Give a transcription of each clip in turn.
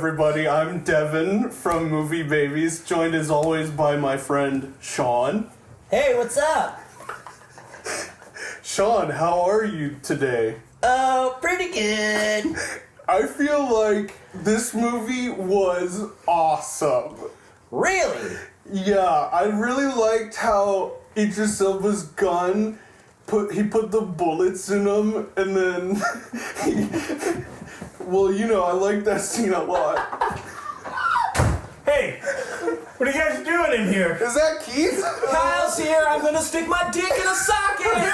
everybody. I'm Devin from Movie Babies, joined as always by my friend Sean. Hey, what's up? Sean, how are you today? Oh, pretty good. I feel like this movie was awesome. Really? Yeah, I really liked how Idris Elba's gun, he put the bullets in him, and then well, you know, I like that scene a lot. Hey, what are you guys doing in here? Is that Keith? Kyle's here. I'm gonna stick my dick in a socket.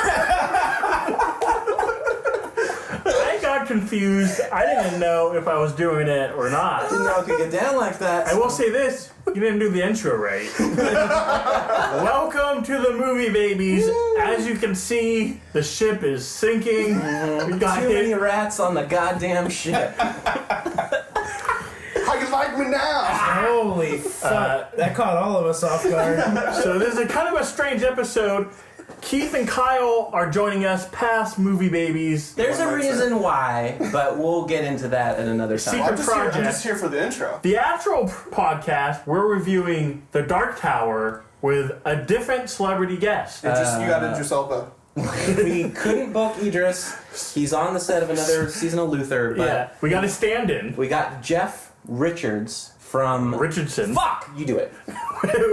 I got confused. I didn't know if I was doing it or not. Didn't know it could get down like that. I will say this, you didn't do the intro right. Welcome to the Movie Babies. As you can see, the ship is sinking. We got Too many rats on the goddamn ship. How you like me now? Holy fuck. That caught all of us off guard. So this is a kind of a strange episode. Keith and Kyle are joining us past Movie Babies. There's a reason why, but we'll get into that at another time. Secret project. I'm just here for the intro. The actual podcast, we're reviewing The Dark Tower with a different celebrity guest. You got Idris Elba. We couldn't book Idris. He's on the set of another season of Luther, but Yeah, we got a stand-in. we got Jeff Richards from... Richardson. Fuck! You do it.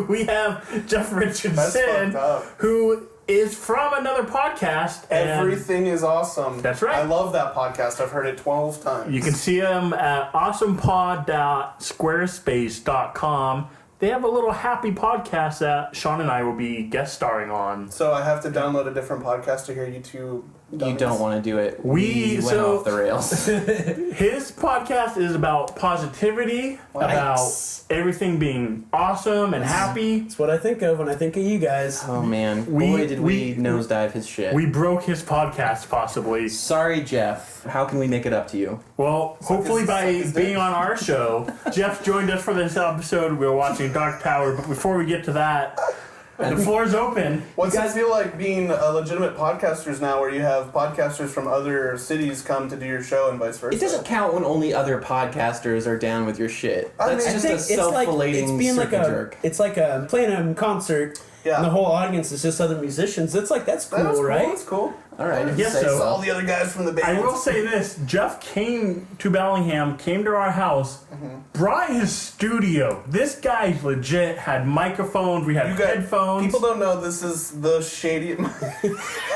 We have Jeff That's Richardson, fucked up. who is from another podcast. And Everything is awesome. That's right. I love that podcast. I've heard it 12 times. you can see him at awesomepod.squarespace.com. They have a little happy podcast that Sean and I will be guest starring on. So I have to download a different podcast to hear you two. You don't want to do it. We- went so- off the rails. His podcast is about positivity, about everything being awesome and happy. That's what I think of when I think of you guys. Oh man, boy did we nosedive his shit. We broke his podcast, possibly. Sorry, Jeff. How can we make it up to you? Well, hopefully by being on our show. Jeff joined us for this episode. We were watching Dark Tower, but before we get to that, the floor is open. What's it feel like being legitimate podcasters now, where you have podcasters from other cities come to do your show and vice versa? It doesn't count when only other podcasters are down with your shit. That's mean, just I a think it's like self-flating circle jerk. It's like playing a concert, and the whole audience is just other musicians. It's like that's cool, right? That's cool. All right, if you Yes, say so- All the other guys from the band. I will say this. Jeff came to Bellingham, came to our house, brought his studio. This guy legit had microphones. We had headphones. People don't know this is the shady.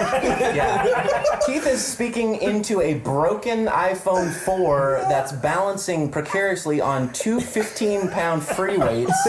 Yeah. Keith is speaking into a broken iPhone 4 that's balancing precariously on two 15-pound free weights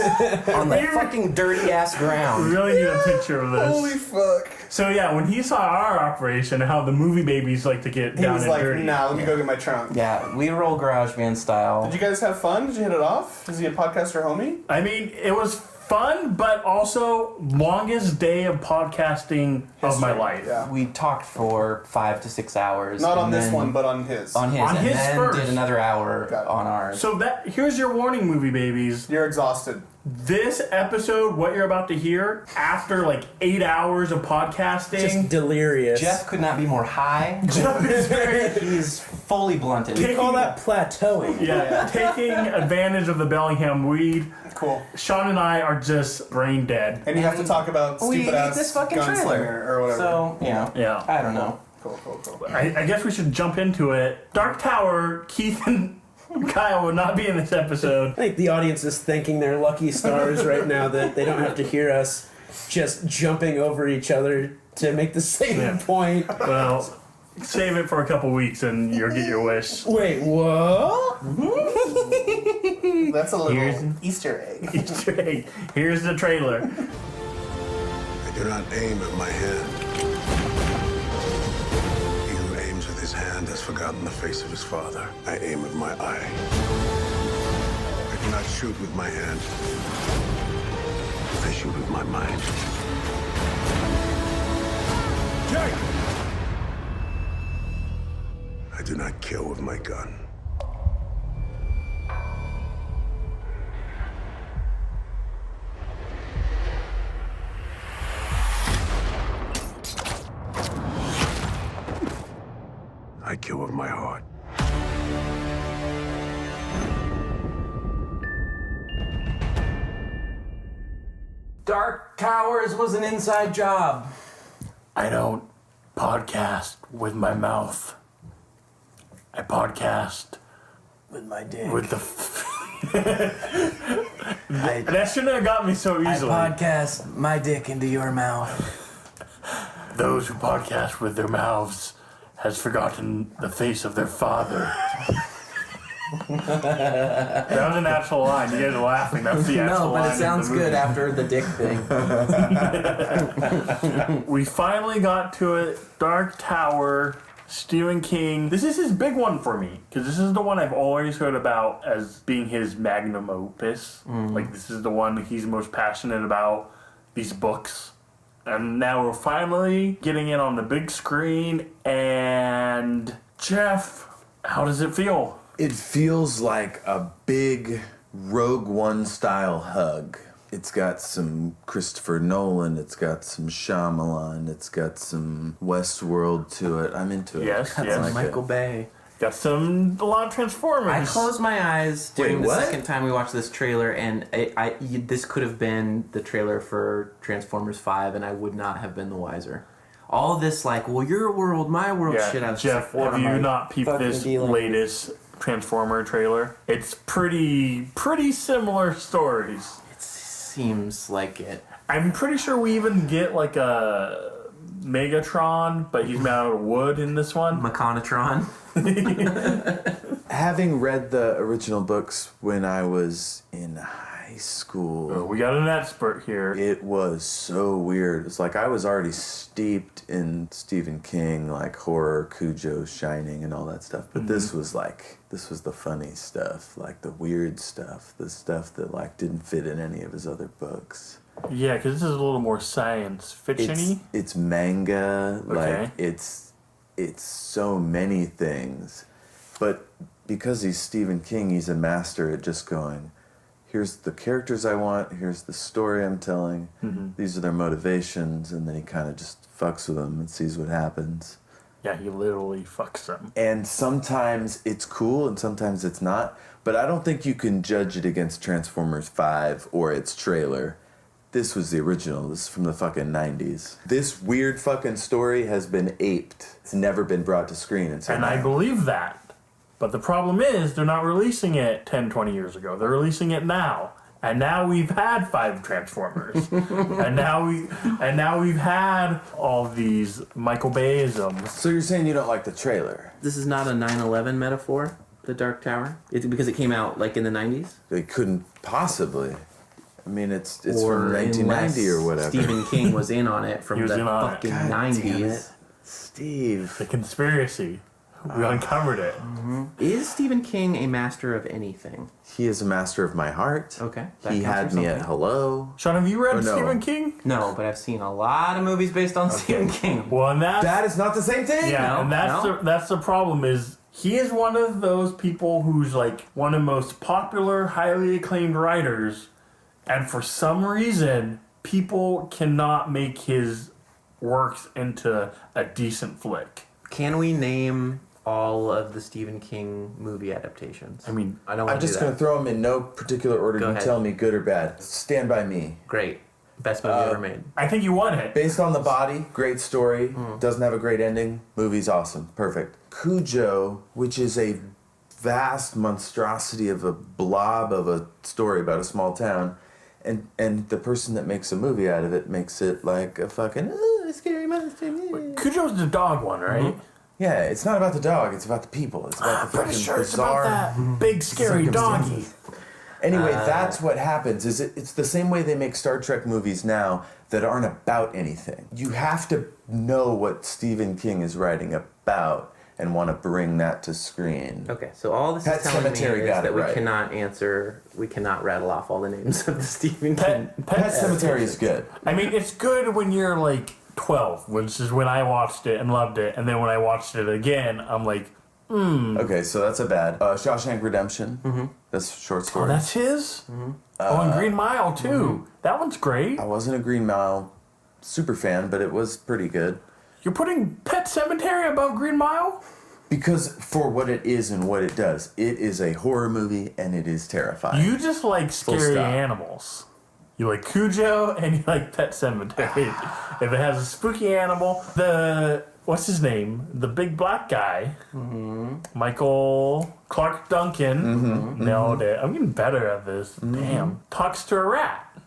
on the fucking dirty-ass We ground. really need a picture of this. Holy fuck. So yeah, when he saw our operation and how the movie babies like to get He down was and like, dirty. nah, let me go get my trunk. Yeah, we roll GarageBand style. Did you guys have fun? Did you hit it off? Is he a podcaster homie? I mean, it was fun, but also longest day of podcasting of my life. Yeah. We talked for 5 to 6 hours. Not on and this then- one, but on his. On his, On and his then first. did another hour Got it. on ours. So that here's your warning, movie babies. You're exhausted. This episode, what you're about to hear, after like 8 hours of podcasting, Just delirious. Jeff could not be more high. Jeff is very He's fully blunted. we call that plateauing. taking advantage of the Bellingham weed. Cool. Sean and I are just brain dead. And you have to talk about We stupid ate ass this fucking gunslinger trailer or whatever. So, Yeah. I don't know. Cool. I guess we should jump into it. Dark Tower, Keith and Kyle will not be in this episode. I think the audience is thanking their lucky stars right now that they don't have to hear us just jumping over each other to make the same point. Well, save it for a couple weeks and you'll get your wish. Wait, what? That's a little Here's- Easter egg. Easter egg. Here's the trailer. I do not aim at my hand. He who aims with his hand has forgotten the face of his father. I aim with my eye. I do not shoot with my hand. I shoot with my mind. Jake! I do not kill with my gun. I kill with my heart. Dark Towers was an inside job. I don't podcast with my mouth. I podcast With my dick. with the... That shouldn't have got me so easily. podcast my dick into your mouth. Those who podcast with their mouths has forgotten the face of their father. That was an actual line. You guys are laughing. That's the actual line. No, but it sounds good after the dick thing. We finally got to it. Dark Tower, Stephen King. This is his big one for me, because this is the one I've always heard about as being his magnum opus. Like, this is the one he's most passionate about, these books. And now we're finally getting it on the big screen. And Jeff, how does it feel? It feels like a big Rogue One style hug. It's got some Christopher Nolan, it's got some Shyamalan, it's got some Westworld to it. I'm into it. Yes, Got yes. some Michael Bay. Got a lot of Transformers. I closed my eyes during Wait, the what? second time we watched this trailer, and this could have been the trailer for Transformers 5, and I would not have been the wiser. All this, like, well, your world, my world shit. I was Jeff, like, what have am I you not peeped fucking this dealing latest Transformer trailer? It's pretty similar stories. It seems like it. I'm pretty sure we even get like a Megatron, but he's made out of wood in this one. Mechanicron. Having read the original books when I was in high school, Oh, we got an expert here. it was so weird. It's like I was already steeped in Stephen King, like horror, Cujo, Shining, and all that stuff. But this was the funny stuff, like the weird stuff, the stuff that like didn't fit in any of his other books. Yeah, because this is a little more science fiction-y. It's manga, Okay. like it's so many things. But because he's Stephen King, he's a master at just going, here's the characters I want, here's the story I'm telling, these are their motivations, and then he kind of just fucks with them and sees what happens. Yeah, he literally fucks them. And sometimes it's cool and sometimes it's not, but I don't think you can judge it against Transformers 5 or its trailer. This was the original. This is from the fucking 90s. This weird fucking story has been aped. It's never been brought to screen until And now. I believe that. But the problem is, they're not releasing it 10, 20 years ago. They're releasing it now. And now we've had 5 Transformers. and now we've had all these Michael Bay-isms. So you're saying you don't like the trailer? This is not a 9/11 metaphor, the Dark Tower? It's because it came out, like, in the 90s? They couldn't possibly. I mean, it's Or from 1990 or whatever. Stephen King was in on it from He was the in on it. fucking God 90s. damn it. Steve. The conspiracy. We uncovered it. Is Stephen King a master of anything? He is a master of my heart. Okay, that He counts had for me at something. Hello. Sean, have you read Oh, no. Stephen King? No, but I've seen a lot of movies based on Stephen King. Well, and That is not the same thing. Yeah, No, and that's the problem is he is one of those people who's like one of the most popular, highly acclaimed writers, and for some reason, people cannot make his works into a decent flick. Can we name all of the Stephen King movie adaptations? I mean, I don't I'm want to do just that. going to throw them in no particular order. Go You ahead. tell me good or bad. Stand By Me. Great. Best movie ever made. I think you won it. Based on the body, great story. Doesn't have a great ending. Movie's awesome. Perfect. Cujo, which is a vast monstrosity of a blob of a story about a small town. And the person that makes a movie out of it makes it like a fucking scary monster. Cujo's the dog one, right? Yeah, it's not about the dog. It's about the people. It's about the Pretty fucking sure it's about bizarre. that big scary doggy. circumstances. Anyway, that's what happens. It's the same way they make Star Trek movies now that aren't about anything. You have to know what Stephen King is writing about and want to bring that to screen. Okay, so all this Pet is telling Sematary me is got that it we right. cannot answer, we cannot rattle off all the names of the Stephen King. Pet Sematary is good. I mean, it's good when you're like 12, which is when I watched it and loved it, and then when I watched it again, I'm like, Okay, so that's a bad. Shawshank Redemption. That's a short story. oh, that's his? Oh, and Green Mile, too. That one's great. I wasn't a Green Mile super fan, but it was pretty good. You're putting Pet Sematary above Green Mile? Because for what it is and what it does, it is a horror movie and it is terrifying. You just like scary stop. animals. You like Cujo, and you like Pet Sematary. If it has a spooky animal, what's his name? The big black guy, Michael Clark Duncan, nailed it. I'm getting better at this. Damn, talks to a rat.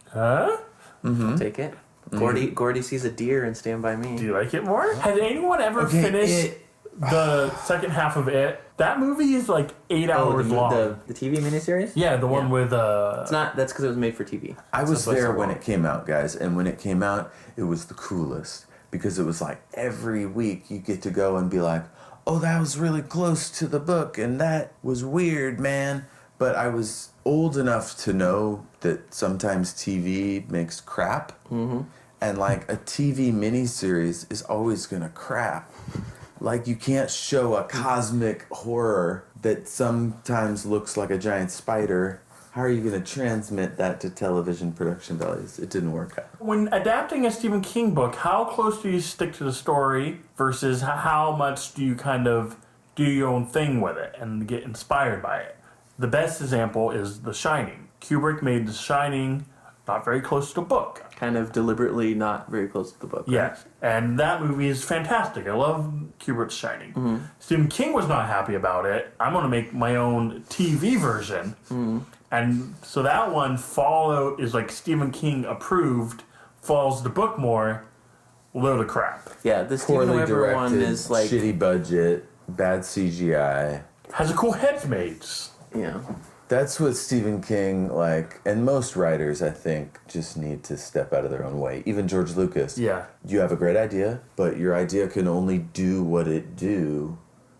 Huh? I'll take it. Gordy sees a deer in Stand By Me. Do you like it more? Has anyone ever finished the second half of It? That movie is like 8 hours long. The TV miniseries? Yeah, the one with It's not. That's because it was made for TV. I was there when it came out, guys, and when it came out, it was the coolest because it was like every week you get to go and be like, "Oh, that was really close to the book, and that was weird, man." But I was old enough to know that sometimes TV makes crap, and like a TV miniseries is always gonna crap. Like, you can't show a cosmic horror that sometimes looks like a giant spider. How are you going to transmit that to television production values? It didn't work out. When adapting a Stephen King book, how close do you stick to the story versus how much do you kind of do your own thing with it and get inspired by it? The best example is The Shining. Kubrick made The Shining not very close to the book. Kind of deliberately not very close to the book. Right? Yes, and that movie is fantastic. I love Kubrick's Shining. Stephen King was not happy about it. I'm going to make my own TV version. And so that one is like Stephen King approved, follows the book more, load of crap. Yeah, the Steven Poorly Weber directed, one is like... shitty budget, bad CGI. Has a cool headsmates. Yeah. That's what Stephen King, like, and most writers, I think, just need to step out of their own way. Even George Lucas. Yeah. You have a great idea, but your idea can only do what it do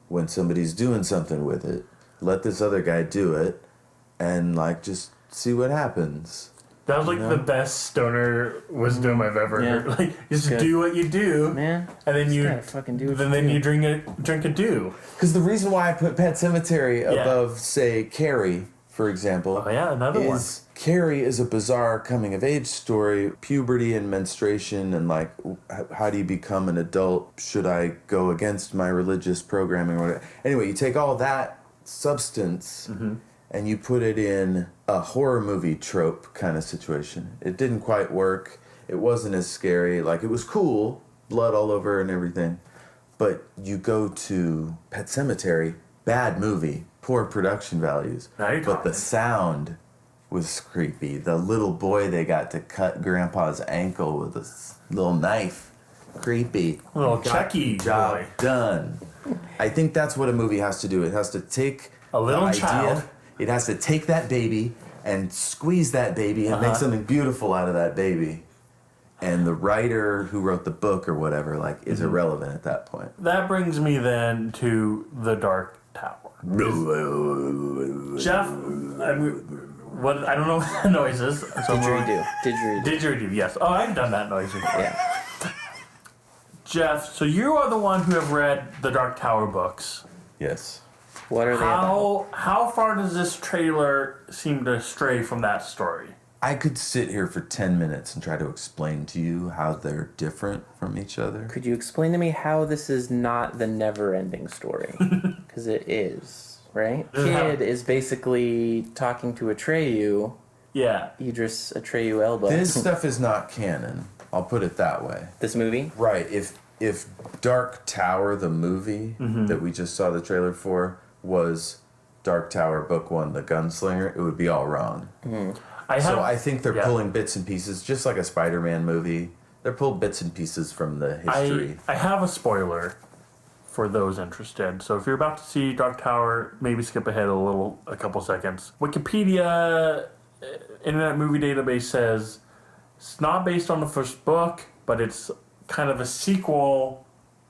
when somebody's doing something with it. Let this other guy do it, and, like, just see what happens. That was like the best stoner wisdom I've ever heard. Like, just do what you do, Man, and then you gotta fucking do what then you you drink a do. Because the reason why I put Pet Sematary above, say, Carrie, for example, another one. Carrie is a bizarre coming-of-age story, puberty and menstruation, and, like, how do you become an adult? Should I go against my religious programming or whatever? Anyway, you take all that substance and you put it in a horror movie trope kind of situation. It didn't quite work. It wasn't as scary. Like, it was cool, blood all over and everything. But you go to Pet Sematary, bad movie, poor production values. But the sound was creepy. The little boy they got to cut Grandpa's ankle with a little knife. Creepy. A little Chucky job boy. done. I think that's what a movie has to do. It has to take a little the child. idea, it has to take that baby and squeeze that baby and make something beautiful out of that baby. And the writer who wrote the book or whatever, like, is irrelevant at that point. That brings me then to The Dark Tower. Jeff, I don't know what the noise is. So Didgeridoo, yes. Oh, I've done that noise before. Yeah. Jeff, so you are the one who have read the Dark Tower books. Yes. What are they about? How far does this trailer seem to stray from that story? I could sit here for 10 minutes and try to explain to you how they're different from each other. Could you explain to me how this is not the never-ending story? Because it is, right? Kid is basically talking to Atreyu. Yeah. Idris Atreyu Elba. This stuff is not canon. I'll put it that way. This movie? Right. If Dark Tower, the movie that we just saw the trailer for, was Dark Tower Book 1, The Gunslinger, it would be all wrong. I think they're pulling bits and pieces, just like a Spider-Man movie. They're pulled bits and pieces from the history. I have a spoiler for those interested. So if you're about to see Dark Tower, maybe skip ahead a couple seconds. Wikipedia Internet Movie Database says it's not based on the first book, but it's kind of a sequel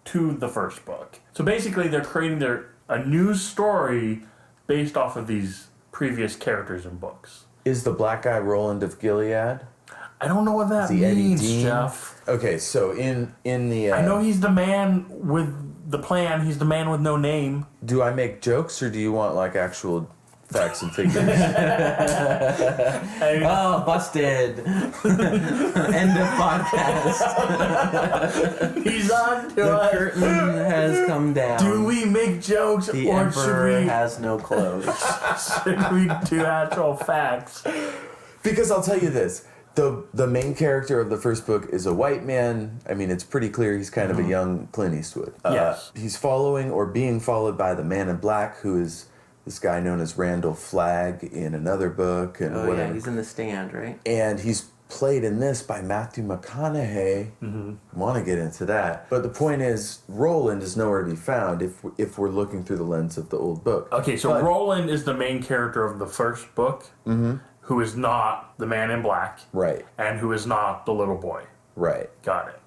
to the first book. So basically they're creating a new story based off of these previous characters in books. Is the black guy Roland of Gilead? I don't know what that The Eddie means, Dean? Jeff. Okay, so in the... I know he's the man with the plan. He's the man with no name. Do I make jokes, or do you want, like, actual facts and figures? Oh, busted. End of podcast. He's on to The us. curtain has come down. Do we make jokes, The or should emperor we has no clothes. should we do actual facts? Because I'll tell you this. The main character of the first book is a white man. I mean, it's pretty clear he's kind of a young Clint Eastwood. Yes. He's following or being followed by the man in black, who is this guy known as Randall Flagg in another book. And whatever. Yeah, he's in The Stand, right? And he's played in this by Matthew McConaughey. I want to get into that. But the point is, Roland is nowhere to be found if we're looking through the lens of the old book. Okay, so Roland is the main character of the first book, who is not the man in black. Right. And who is not the little boy. Right. Got it.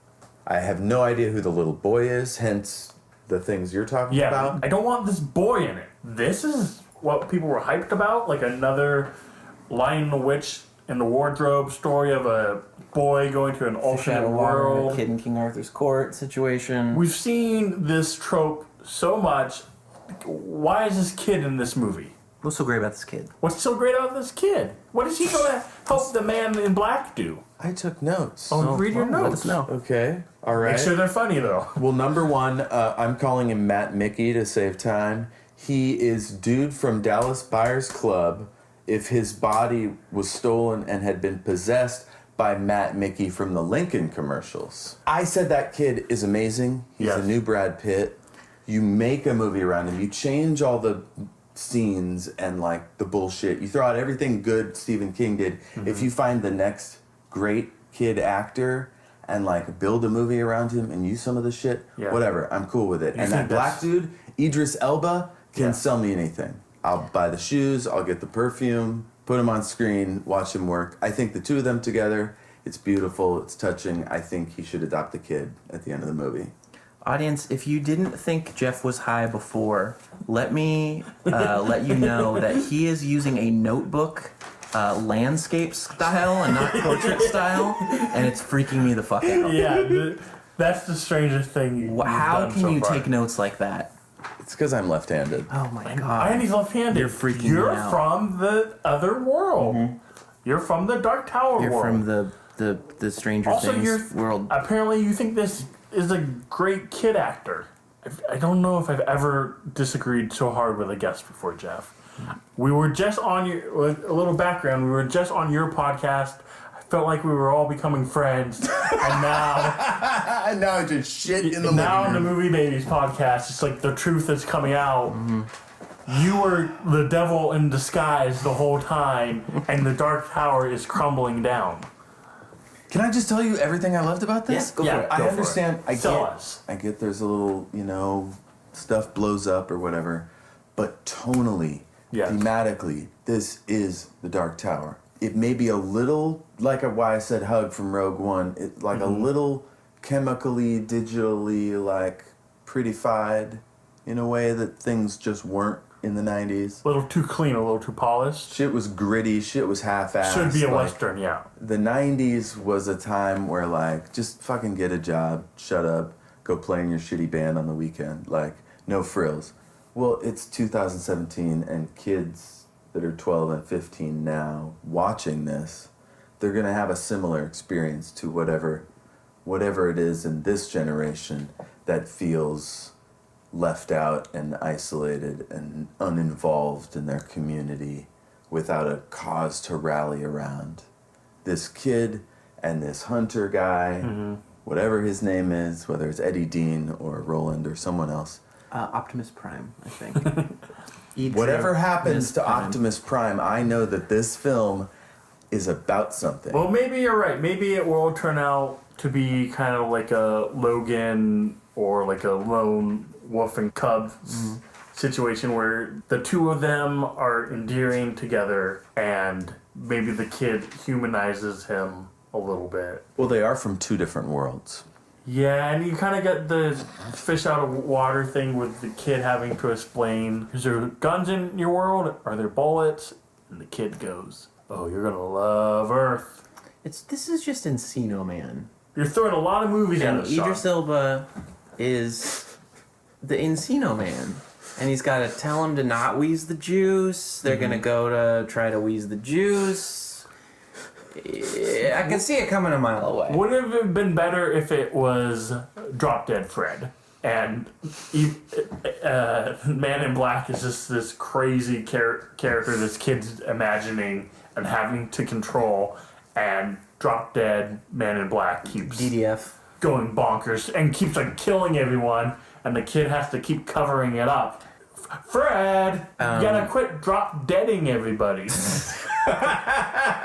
I have no idea who the little boy is, hence the things you're talking about. I don't want this boy in it. This is what people were hyped about, like another Lion the Witch in the Wardrobe story of a boy going to an alternate world. A kid in King Arthur's court situation. We've seen this trope so much. Why is this kid in this movie? What's so great about this kid? What's so great about this kid? What is he going to help the man in black do? I took notes. Read your Let notes. us know. Okay. All right. Make sure they're funny, though. Well, number one, I'm calling him Matt Mickey to save time. He is dude from Dallas Buyers Club if his body was stolen and had been possessed by Matt Mickey from the Lincoln commercials. I said that kid is amazing. He's a new Brad Pitt. You make a movie around him. You change all the scenes and like the bullshit. You throw out everything good Stephen King did. If you find the next great kid actor and like build a movie around him and use some of the shit, whatever, I'm cool with it. And that black dude, Idris Elba, can sell me anything. I'll buy the shoes, I'll get the perfume, put him on screen, watch him work. I think the two of them together, it's beautiful, it's touching. I think he should adopt the kid at the end of the movie. Audience, if you didn't think Jeff was high before, let me let you know that he is using a notebook landscape style and not portrait style, and it's freaking me the fuck out. Yeah, that's the strangest thing you've How done can so you far. take notes like that? It's because I'm left-handed. Oh my god. And he's left-handed. You're freaking You're me out. from the other world. You're from the Dark Tower You're world. from the Stranger Also, Things world. Apparently, you think this is a great kid actor. I don't know if I've ever disagreed so hard with a guest before, Jeff. We were just on your, with a little background, we were just on your podcast. I felt like we were all becoming friends. And now, And now I just shit in the now on living the room. Movie Babies podcast, it's like the truth is coming out. You were the devil in disguise the whole time, and the Dark Tower is crumbling down. Can I just tell you everything I loved about this? Yes, go Yeah, for it. go I for understand. it. Sell us. I get there's a little, stuff blows up or whatever, but tonally, thematically, this is the Dark Tower. It may be a little like why I said Hug from Rogue One. It like a little chemically, digitally, like prettified in a way that things just weren't in the 90s. A little too clean, a little too polished. Shit was gritty. Shit was half-assed. Should be a like, Western, yeah. The 90s was a time where, like, just fucking get a job, shut up, go play in your shitty band on the weekend. Like, no frills. Well, it's 2017, and kids that are 12 and 15 now watching this, they're going to have a similar experience to whatever it is in this generation that feels left out and isolated and uninvolved in their community without a cause to rally around. This kid and this hunter guy, whatever his name is, whether it's Eddie Dean or Roland or someone else. Optimus Prime, I think. Whatever happens to Optimus Prime, I know that this film is about something. Well, maybe you're right. Maybe it will turn out to be kind of like a Logan or like a lone wolf and cub situation where the two of them are endearing together and maybe the kid humanizes him a little bit. Well, they are from two different worlds. Yeah, and you kind of get the fish out of water thing with the kid having to explain, is there guns in your world? Are there bullets? And the kid goes, oh, you're going to love Earth. This is just Encino Man. You're throwing a lot of movies at And us, Idris Sean. Elba is the Encino Man. And he's got to tell him to not wheeze the juice. They're going to go to try to wheeze the juice. I can see it coming a mile away. Would it have been better if it was Drop Dead Fred? And Man in Black is just this crazy character this kid's imagining, and having to control, and Drop Dead Man in Black keeps DDF. going bonkers and keeps like killing everyone, and the kid has to keep covering it up. Fred, you gotta quit drop deading everybody.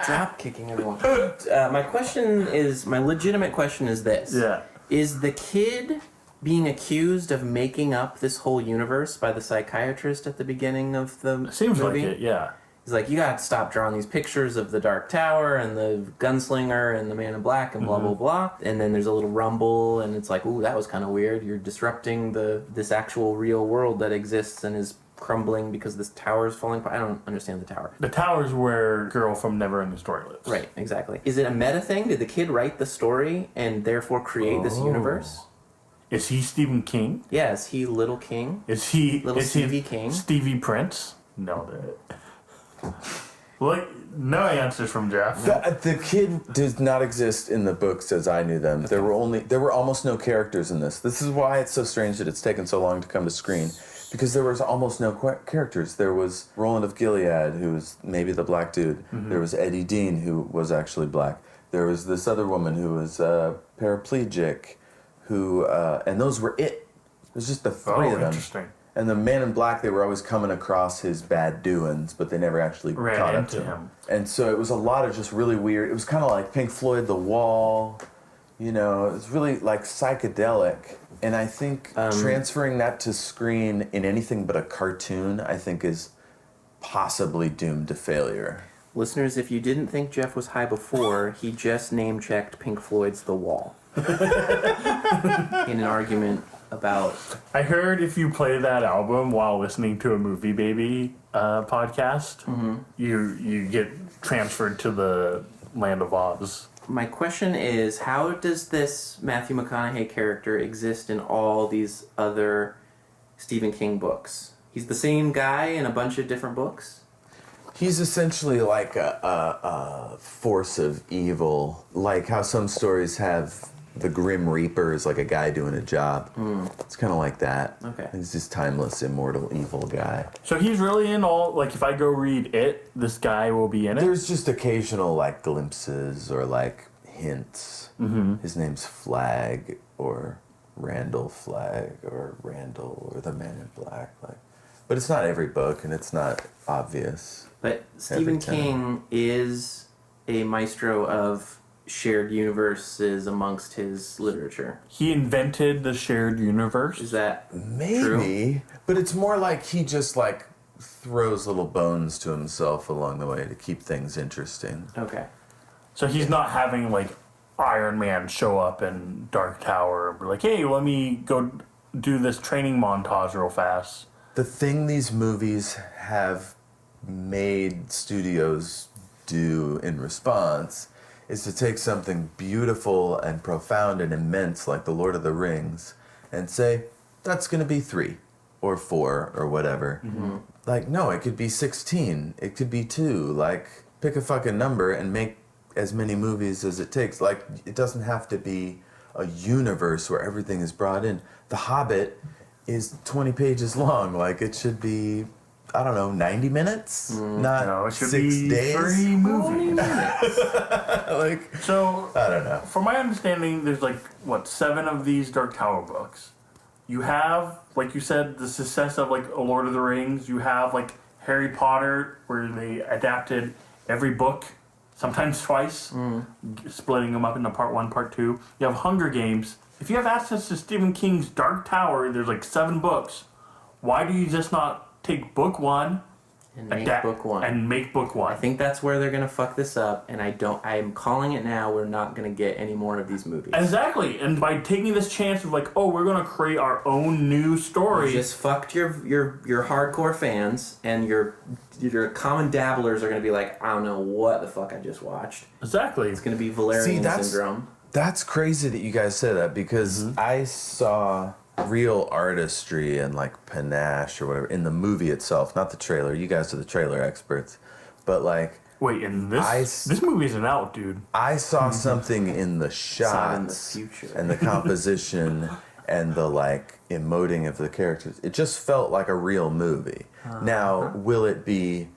Drop kicking everyone. My legitimate question is this. Yeah. Is the kid being accused of making up this whole universe by the psychiatrist at the beginning of the Seems movie? like it, yeah. He's like, you gotta stop drawing these pictures of the Dark Tower and the gunslinger and the Man in Black and blah, blah, blah. And then there's a little rumble and it's like, ooh, that was kind of weird. You're disrupting this actual real world that exists and is crumbling because this tower is falling apart. I don't understand the tower. The tower's where girl from Neverending Story lives. Right, exactly. Is it a meta thing? Did the kid write the story and therefore create this universe? Is he Stephen King? Yeah, is he Little King? Is he Little Stevie King? Stevie Prince? No, Look, no answers from Jeff. The kid does not exist in the books as I knew them. There were almost no characters in this. This is why it's so strange that it's taken so long to come to screen, because there was almost no characters. There was Roland of Gilead, who was maybe the black dude. There was Eddie Dean, who was actually black. There was this other woman who was paraplegic, and those were it. It was just the three of them. Interesting. And the Man in Black, they were always coming across his bad doings, but they never actually caught up to him. And so it was a lot of just really weird. It was kind of like Pink Floyd, The Wall. You know, it was really like psychedelic. And I think transferring that to screen in anything but a cartoon, I think is possibly doomed to failure. Listeners, if you didn't think Jeff was high before, he just name-checked Pink Floyd's The Wall. In an argument about... I heard if you play that album while listening to a Movie Baby podcast, you get transferred to the Land of Oz. My question is, how does this Matthew McConaughey character exist in all these other Stephen King books? He's the same guy in a bunch of different books? He's essentially like a force of evil, like how some stories have the Grim Reaper is like a guy doing a job. It's kind of like that. Okay. He's this timeless, immortal, evil guy. So he's really in all, like if I go read it, this guy will be in it? There's just occasional like glimpses or like hints. His name's Flag or Randall Flag or Randall or the Man in Black. But it's not every book and it's not obvious. But Stephen King is a maestro of shared universes amongst his literature. He invented the shared universe? Is that maybe true? But it's more like he just like throws little bones to himself along the way to keep things interesting. Okay. So he's not having like Iron Man show up in Dark Tower and be like, hey, let me go do this training montage real fast. The thing these movies have made studios do in response is to take something beautiful and profound and immense like The Lord of the Rings and say, that's going to be 3 or 4 or whatever. Like, no, it could be 16. It could be 2. Like, pick a fucking number and make as many movies as it takes. Like, it doesn't have to be a universe where everything is brought in. The Hobbit is 20 pages long. Like, it should be, I don't know, 90 minutes? Not it should 6 be days? 3 movies. Like, So, I don't know. from my understanding, there's like, 7 of these Dark Tower books. You have, like you said, the success of like A Lord of the Rings. You have like Harry Potter, where they adapted every book, sometimes twice, splitting them up into part 1, part 2. You have Hunger Games. If you have access to Stephen King's Dark Tower, there's like 7 books. Why do you just not take book 1 And make book 1. and make book 1? I think that's where they're gonna fuck this up, and I'm calling it now. We're not gonna get any more of these movies. Exactly, and by taking this chance of like, oh, we're gonna create our own new story. You just fucked your hardcore fans, and your common dabblers are gonna be like, I don't know what the fuck I just watched. Exactly. It's gonna be Valerian syndrome. That's crazy that you guys say that because I saw real artistry and like panache or whatever in the movie itself, not the trailer. You guys are the trailer experts. But like, wait, and this movie isn't out, dude. I saw something in the shots in the future. and the composition and the like emoting of the characters. It just felt like a real movie. Now, will it be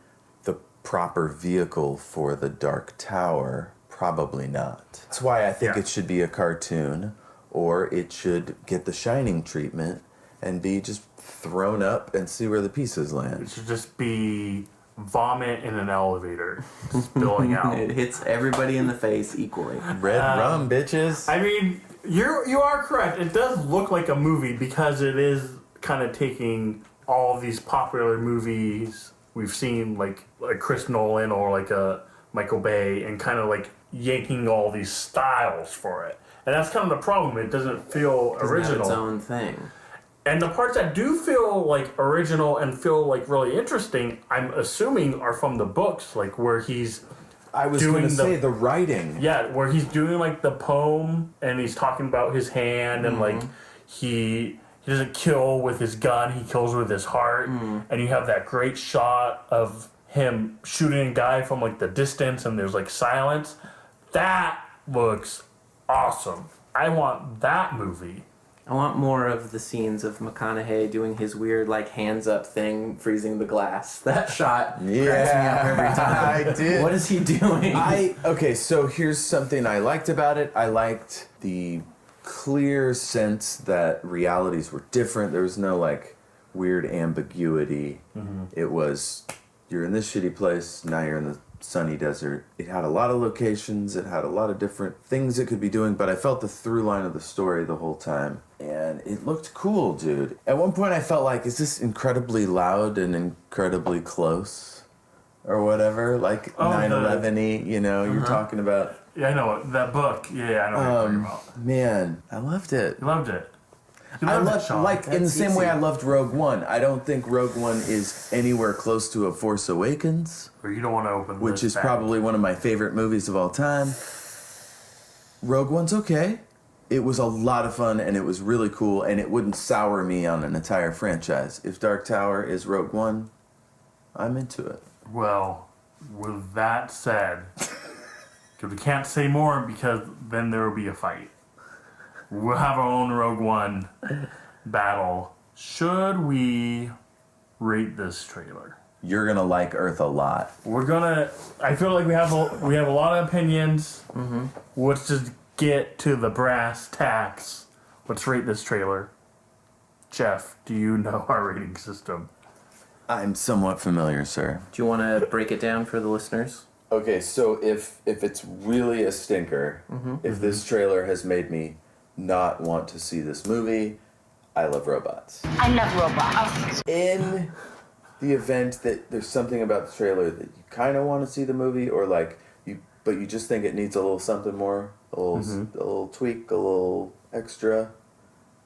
the proper vehicle for the Dark Tower? Probably not. That's why I think it should be a cartoon, or it should get the Shining treatment and be just thrown up and see where the pieces land. It should just be vomit in an elevator spilling out. It hits everybody in the face equally. Red rum, bitches. I mean, you are correct. It does look like a movie because it is kind of taking all of these popular movies we've seen, like Chris Nolan or like a Michael Bay, and kind of like yanking all these styles for it. And that's kind of the problem. It doesn't feel original. Doesn't have its own thing. And the parts that do feel like original and feel like really interesting, I'm assuming are from the books, like where he's I was going to say the writing. Yeah, where he's doing like the poem and he's talking about his hand and like he doesn't kill with his gun, he kills with his heart. And you have that great shot of him shooting a guy from like the distance and there's like silence. That looks awesome. I want that movie. I want more of the scenes of McConaughey doing his weird, like, hands up thing, freezing the glass. That shot cracks me up every time. I did. What is he doing? Okay, so here's something I liked about it. I liked the clear sense that realities were different. There was no, like, weird ambiguity. It was, you're in this shitty place, now you're in the sunny desert. It had a lot of locations, it had a lot of different things it could be doing, but I felt the through line of the story the whole time. And it looked cool, dude. At one point I felt like, is this incredibly loud and incredibly close? Or whatever, like 9/11-y, you know, you're talking about. Yeah, I know, that book. Yeah, I know what you're talking about. Man, I loved it. You loved it. I loved, like, in the same way I loved Rogue One. I don't think Rogue One is anywhere close to A Force Awakens. Or you don't want to open which is probably one of my favorite movies of all time. Rogue One's okay. It was a lot of fun, and it was really cool, and it wouldn't sour me on an entire franchise. If Dark Tower is Rogue One, I'm into it. Well, with that said, because we can't say more because then there will be a fight. We'll have our own Rogue One battle. Should we rate this trailer? You're gonna like Earth a lot. I feel like we have a lot of opinions. Let's just get to the brass tacks. Let's rate this trailer. Jeff, do you know our rating system? I'm somewhat familiar, sir. Do you want to break it down for the listeners? Okay, so if it's really a stinker, if this trailer has made me not want to see this movie, I love robots. I love robots. In the event that there's something about the trailer that you kind of want to see the movie, or like but you just think it needs a little something more, a little tweak, a little extra,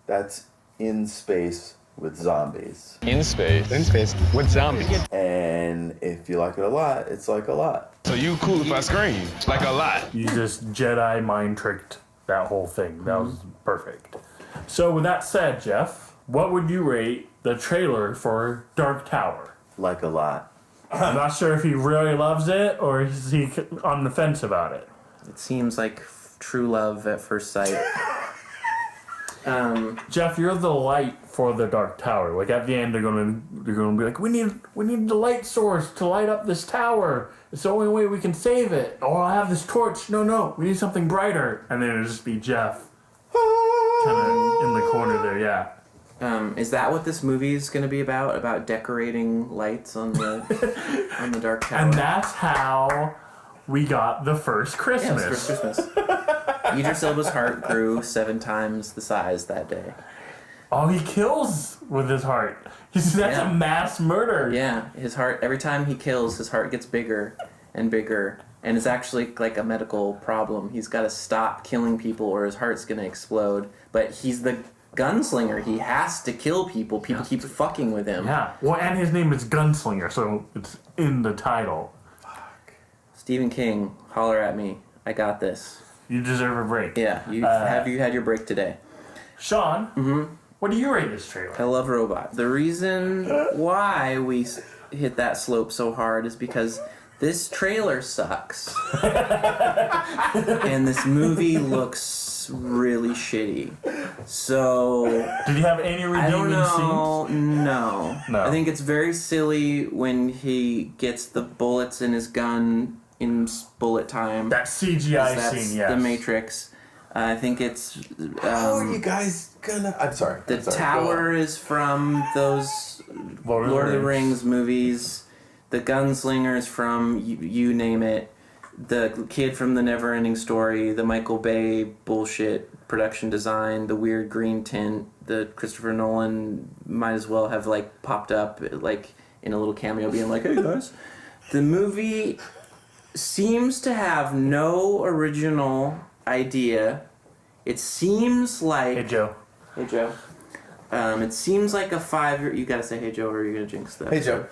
that's In Space with Zombies. In space with zombies. And if you like it a lot, it's like a lot. So you cool if I scream like a lot. You just Jedi mind tricked that whole thing. That was perfect. So with that said, Jeff, what would you rate the trailer for Dark Tower? Like a lot. I'm not sure if he really loves it or is he on the fence about it. It seems like true love at first sight. Jeff, you're the light for the Dark Tower. Like at the end, they're gonna be like, we need the light source to light up this tower. It's the only way we can save it. Oh, I'll have this torch. No, we need something brighter. And then it'll just be Jeff, kind of in the corner there. Yeah. Is that what this movie is going to be about? About decorating lights on the Dark Tower? And that's how we got the first Christmas. Yeah, it was first Christmas. Idris Elba's heart grew 7 times the size that day. Oh, he kills with his heart. That's a mass murder. Yeah, his heart, every time he kills, his heart gets bigger and bigger. And it's actually like a medical problem. He's got to stop killing people or his heart's going to explode. But he's the gunslinger. He has to kill people. People keep fucking with him. Yeah. Well, and his name is Gunslinger, so it's in the title. Stephen King, holler at me. I got this. You deserve a break. Yeah, have you had your break today? Sean, what do you rate this trailer? I love robots. The reason why we hit that slope so hard is because this trailer sucks. And this movie looks really shitty. So Did he have any redeeming I don't know. scenes? No. I think it's very silly when he gets the bullets in his gun in bullet time. That CGI That's scene, yes. the Matrix. I think it's. How are you guys gonna? I'm sorry. The tower is from those Lord of the Rings movies. The gunslinger is from you name it. The kid from the Neverending Story. The Michael Bay bullshit production design. The weird green tint. The Christopher Nolan might as well have like popped up like in a little cameo, being like, "Hey guys." The movie seems to have no original idea. It seems like... Hey, Joe. Hey, Joe. It seems like a 5-year... You gotta say hey, Joe, or you're gonna jinx that. Hey, Joe.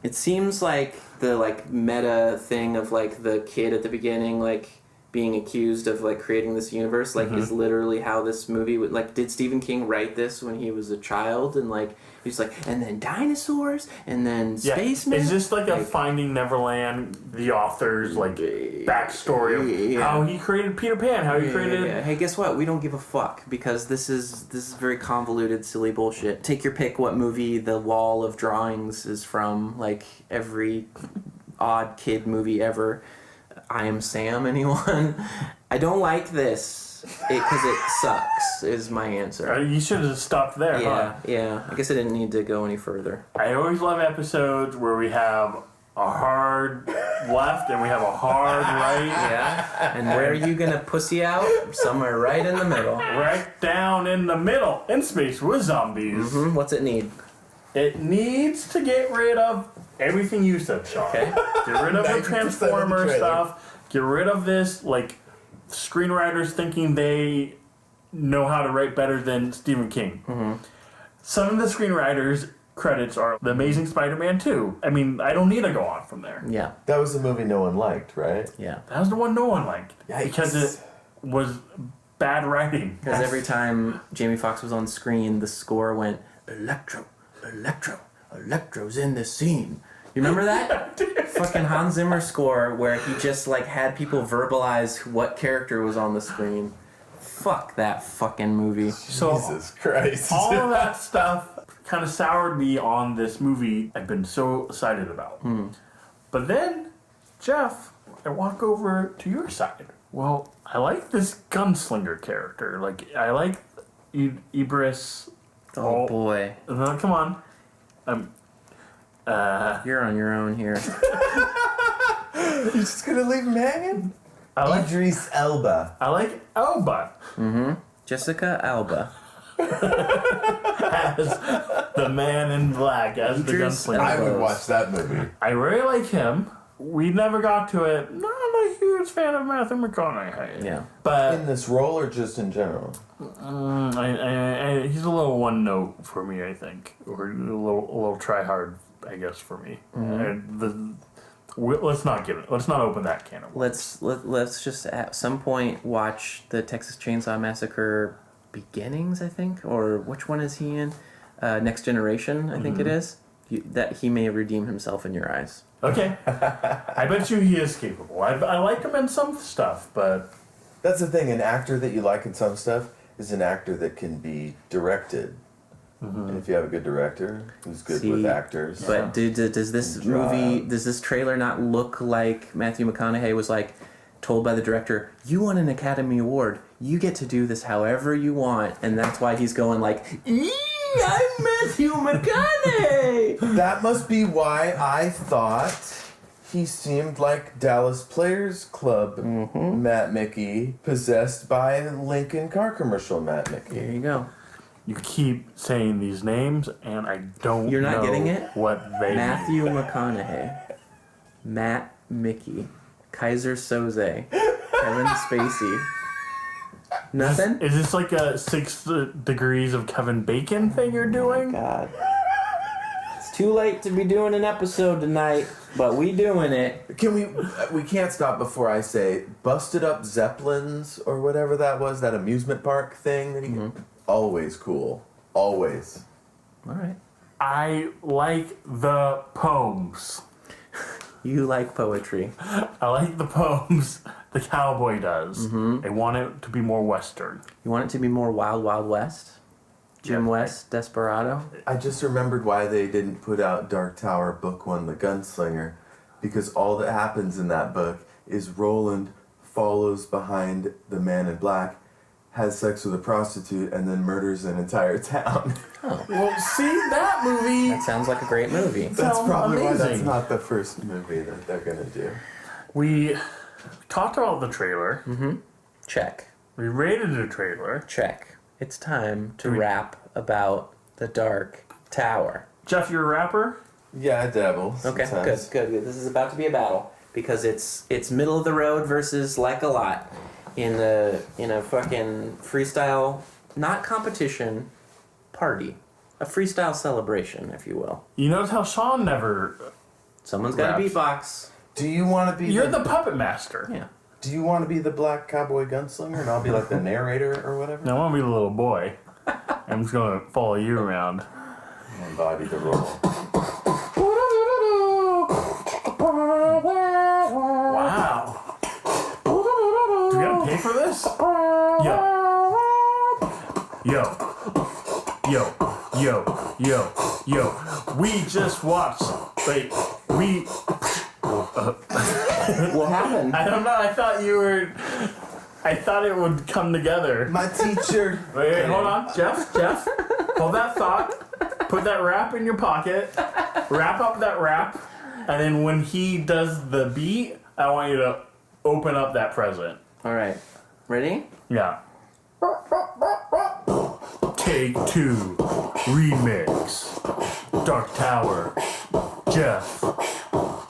It seems like the, like, meta thing of, like, the kid at the beginning, like, being accused of, like, creating this universe, like, is literally how this movie would... Like, did Stephen King write this when he was a child? And, like, he's like, and then dinosaurs, and then spacemen? Is this like a Finding Neverland, the author's, like, backstory of how he created Peter Pan, how he created... Yeah. Hey, guess what? We don't give a fuck, because this is very convoluted, silly bullshit. Take your pick what movie the wall of drawings is from, like, every odd kid movie ever. I Am Sam, anyone? I don't like this because it sucks, is my answer. You should have stopped there, huh? Yeah. I guess I didn't need to go any further. I always love episodes where we have a hard left and we have a hard right. Yeah. And where are you going to pussy out? Somewhere right in the middle. Right down in the middle, in space with zombies. What's it need? It needs to get rid of everything you said, Sean. Okay. Get rid of the 90% of the Transformer trailer. stuff. Get rid of this, like, screenwriters thinking they know how to write better than Stephen King. Some of the screenwriters' credits are The Amazing Spider-Man 2. I mean, I don't need to go on from there. Yeah. That was the movie no one liked, right? Yeah. That was the one no one liked. Yikes. Because it was bad writing. Because every time Jamie Foxx was on screen, the score went, Electro, Electro, Electro's in this scene. You remember that? Fucking Hans Zimmer score where he just like had people verbalize what character was on the screen. Fuck that fucking movie. So, Jesus Christ. all of that stuff kind of soured me on this movie I've been so excited about. But then, Jeff, I walk over to your side. Well, I like this gunslinger character. Like, I like Ibris. Oh boy. Come on. You're on your own here. You're just gonna leave him hanging? I like Idris Elba. Elba Jessica Alba. as the man in black, as the Idris gunslinger. I would watch that movie. I really like him. We never got to it. No, I'm a huge fan of Matthew McConaughey. Yeah. In But this role or just in general? he's a little one note for me, I think. Or a little try hard, I guess, for me. Let's not open that can of worms. Let's just at some point watch the Texas Chainsaw Massacre Beginnings, I think, or which one is he in? Next Generation, I think it is. That he may redeem himself in your eyes. Okay. I bet you he is capable. I like him in some stuff, but... That's the thing. An actor that you like in some stuff is an actor that can be directed. And if you have a good director who's good with actors. But does this trailer not look like Matthew McConaughey was like told by the director, you won an Academy Award, you get to do this however you want, and that's why he's going like, I'm Matthew McConaughey. That must be why I thought he seemed like Dallas Players Club Matt Mickey, possessed by Lincoln car commercial Matt Mickey. There you go. You keep saying these names, and I don't You're not know getting it? what they Matthew mean. McConaughey, Matt Mickey, Kaiser Soze, Kevin Spacey. Nothing? Is this like a 6 degrees of Kevin Bacon thing you're doing? God. It's too late to be doing an episode tonight, but we doing it. Can we can't stop before I say Busted Up Zeppelins or whatever that was, that amusement park thing that he always cool. Always. All right. I like the poems. You like poetry. I like the poems the cowboy does. Mm-hmm. I want it to be more Western. You want it to be more Wild Wild West? Jim Yeah. West, Desperado? I just remembered why they didn't put out Dark Tower Book 1, The Gunslinger, because all that happens in that book is Roland follows behind the man in black, has sex with a prostitute, and then murders an entire town. Well, see, that movie... That sounds like a great movie. That's Sounds probably why that's amazing. not the first movie that they're gonna do. We talked about the trailer. Check. We rated the trailer. Check. It's time to rap about the Dark Tower. Jeff, you're a rapper? Yeah, I dabble. Okay, sometimes. good. This is about to be a battle because it's middle of the road versus like a lot in a fucking freestyle, not competition, party, a freestyle celebration, if you will. You notice how Sean never... Someone's got to Raps. beatbox. Do you want to be? You're the puppet master. Yeah. Do you want to be the black cowboy gunslinger, and I'll be like the narrator or whatever? Now, I want to be the little boy. I'm just going to follow you around. Embody the role. Wow. Do we gotta pay for this? Yo. We just watched. Wait, we. What happened? I don't know. I thought you were. I thought it would come together. My teacher. Wait, hold on. Jeff, hold that thought. Put that wrap in your pocket. Wrap up that wrap. And then when he does the beat, I want you to open up that present. All right. Ready? Yeah. Take 2. Remix. Dark Tower. Jeff.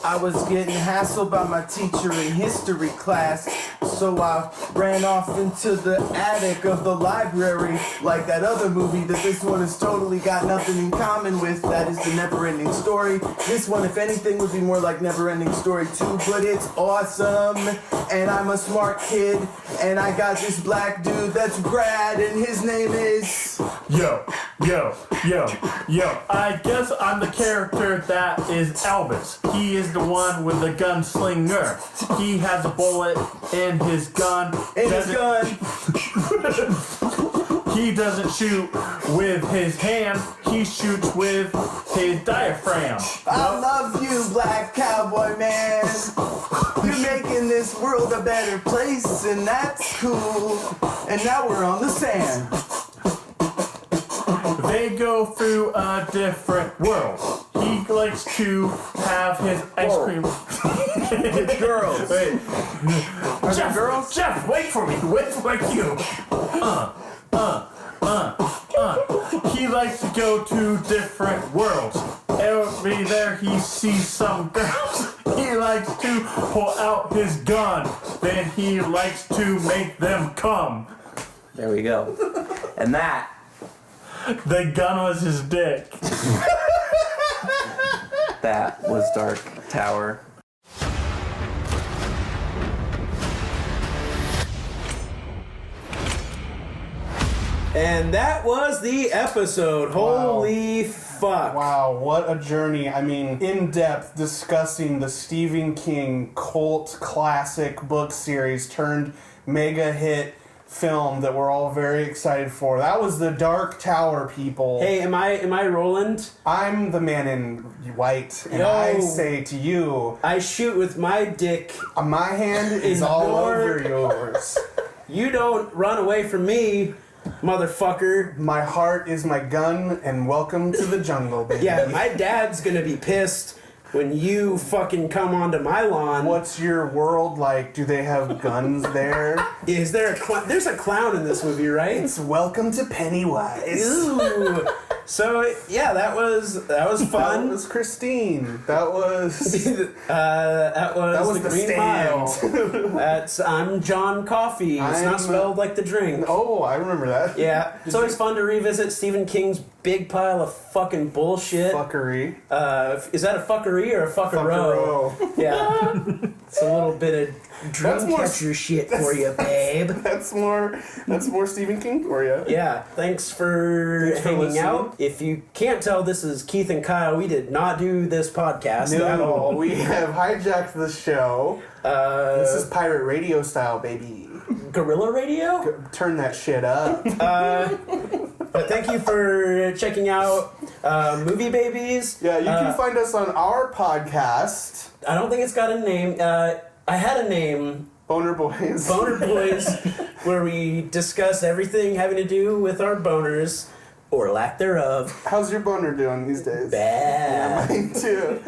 I was getting hassled by my teacher in history class, so I ran off into the attic of the library like that other movie that this one has totally got nothing in common with. That is the Never-Ending Story. This one, if anything, would be more like Never-Ending Story 2, but it's awesome. And I'm a smart kid, and I got this black dude that's Brad, and his name is... Yo. I guess I'm the character that is Elvis. He is the one with the gunslinger. He has a bullet in his gun. He doesn't shoot with his hand. He shoots with his diaphragm. I love you, black cowboy man. You're making this world a better place, and that's cool. And now we're on the sand. They go through a different world. He likes to have his ice cream. Girls. Wait. Are there girls? Jeff, wait for me. Wait for you. He likes to go to different worlds. Every there he sees some girls. He likes to pull out his gun. Then he likes to make them come. There we go. And that... The gun was his dick. That was Dark Tower. And that was the episode. Holy fuck. Wow, what a journey. I mean, in depth discussing the Stephen King cult classic book series turned mega hit film that we're all very excited for. That was the Dark Tower, people. Hey, am I Roland? I'm the man in white, and I say to you, I shoot with my dick. my hand is all over yours. You don't run away from me, motherfucker. My heart is my gun, and welcome to the jungle, baby. Yeah, my dad's gonna be pissed when you fucking come onto my lawn. What's your world like? Do they have guns there? Is there there's a clown in this movie, right? It's welcome to Pennywise. Ooh. So yeah, that was fun. That was Christine. That was that was the Green Stand. Mile. I'm John Coffee. It's not spelled like the drink. Oh, I remember that. Yeah, it's always fun to revisit Stephen King's big pile of fucking bullshit. Fuckery. Is that a fuckery or a fuckero? Yeah. It's a little bit of dreamcatcher shit for you, babe. That's more Stephen King for you. Yeah. Thanks for hanging listening. out. If you can't tell, this is Keith and Kyle. We did not do this podcast at all. We have hijacked the show. This is pirate radio style, baby. Guerrilla Radio? Turn that shit up. But thank you for checking out Movie Babies. Yeah, you can find us on our podcast, I don't think it's got a name. I had a name, Boner Boys. Boner Boys, where we discuss everything having to do with our boners, or lack thereof. How's your boner doing these days? Bad. Mine too.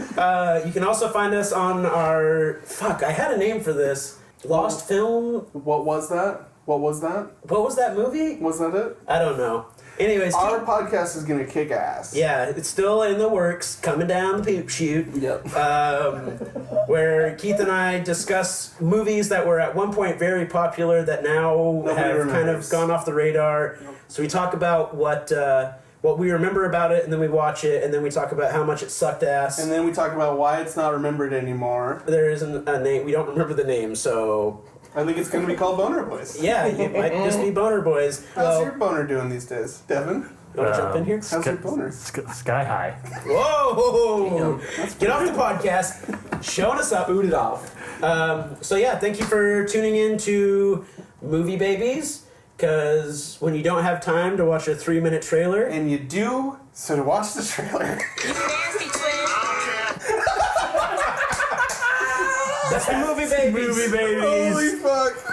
You can also find us on our... Fuck, I had a name for this. Lost Film... What was that? What was that? What was that movie? Was that it? I don't know. Anyways, Our podcast is gonna kick ass. yeah, it's still in the works, coming down the poop chute. Yep. Where Keith and I discuss movies that were at one point very popular that now Nobody have kind remembers. of gone off the radar. So we talk about what we remember about it, and then we watch it, and then we talk about how much it sucked ass. And then we talk about why it's not remembered anymore. There isn't a name. We don't remember the name, so I think it's gonna be called Boner Boys. yeah, it might just be Boner Boys. How's your boner doing these days, Devin? You want to jump in here? How's your boner? Sky high. Whoa! Get off the podcast. Showing us up. Boot it off. So yeah, thank you for tuning in to Movie Babies. Because when you don't have time to watch a 3-minute trailer, And you do, so to watch the trailer. that's the Movie Babies. Movie babies. Holy fuck.